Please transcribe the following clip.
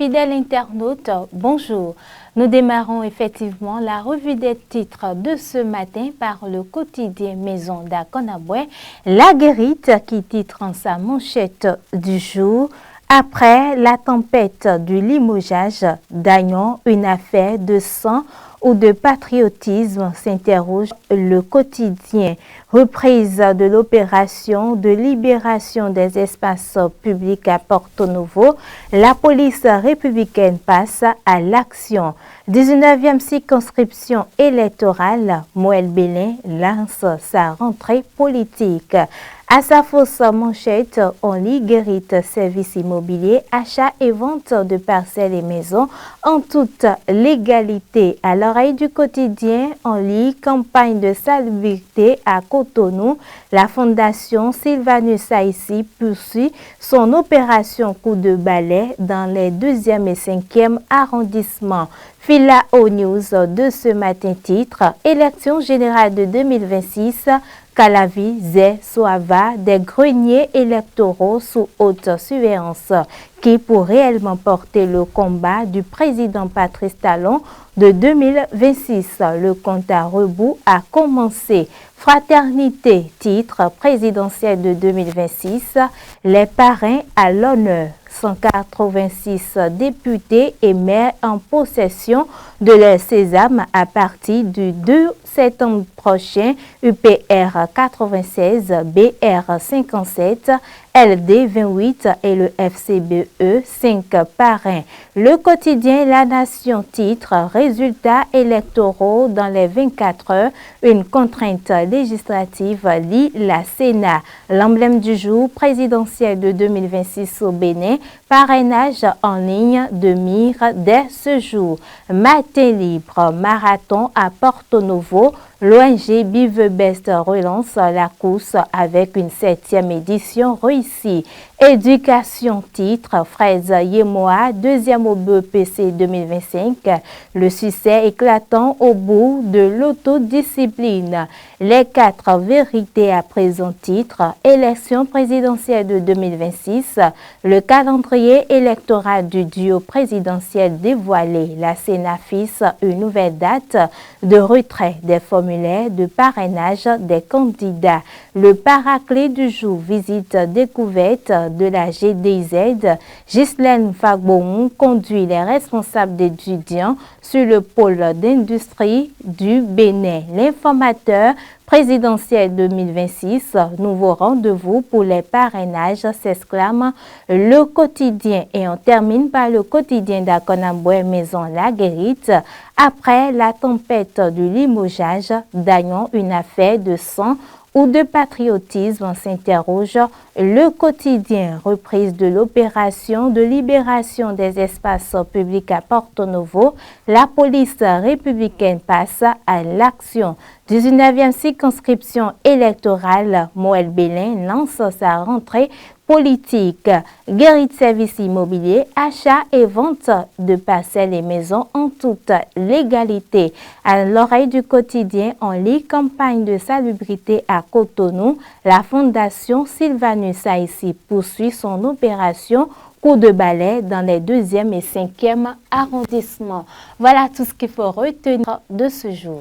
Fidèles internautes, bonjour. Nous démarrons effectivement la revue des titres de ce matin par le quotidien Maison d'Akonaboué. La Guérite qui titre en sa manchette du jour. Après la tempête du limogeage d'Agnon, une affaire de sang ou de patriotisme, s'interroge le quotidien. Reprise de l'opération de libération des espaces publics à Porto Novo, la police républicaine passe à l'action. 19e circonscription électorale, Moël Bélin lance sa rentrée politique. À sa fausse manchette, on lit Guérite service immobilier, achat et vente de parcelles et maisons en toute légalité. À l'oreille du quotidien, on lit campagne de salubrité à Cotonou. La fondation Sylvanus Haïti poursuit son opération coup de balai dans les 2e et 5e arrondissements. Filao News de ce matin titre élection générale de 2026. Calavi, Zé, Soava, des greniers électoraux sous haute surveillance qui pour réellement porter le combat du président Patrice Talon de 2026. Le compte à rebours a commencé. Fraternité, titre présidentiel de 2026, les parrains à l'honneur. 186 députés et maires en possession de leur sésame à partir du 2 septembre prochain. UPR 96, BR 57, LD 28 et le FCBE 5 parrains. Le quotidien La Nation titre résultats électoraux dans les 24 heures. Une contrainte législative lie la Sénat. L'emblème du jour présidentiel de 2026 au Bénin. Parrainage en ligne de mire dès ce jour. Matin libre, marathon à Porto Novo. L'ONG Bivebest relance la course avec une 7e édition réussie. Éducation titre Fraise Yemoa, 2e au BEPC 2025. Le succès éclatant au bout de l'autodiscipline. Les 4 vérités à présent titre élection présidentielle de 2026. Le calendrier électoral du duo présidentiel dévoilé. La Sénat fixe une nouvelle date de retrait des formulaires de parrainage des candidats. Le paraclet du jour, visite découverte de la GDZ. Ghislaine Fagbon conduit les responsables d'étudiants sur le pôle d'industrie du Bénin. L'informateur présidentiel 2026, nouveau rendez-vous pour les parrainages, s'exclame le quotidien. Et on termine par le quotidien d'Akonaboué Maison La Guérite. Après la tempête du limogeage d'Agnon, une affaire de sang ou de patriotisme, s'interroge le quotidien. Reprise de l'opération de libération des espaces publics à Porto Novo, la police républicaine passe à l'action. 19e circonscription électorale, Moël Bélin lance sa rentrée politique. Guérite service immobilier, achat et vente de parcelles et maisons en toute légalité. À l'oreille du quotidien, on lit campagne de salubrité à Cotonou. La fondation Sylvanus Haïti poursuit son opération coup de balai dans les 2e et 5e arrondissements. Voilà tout ce qu'il faut retenir de ce jour.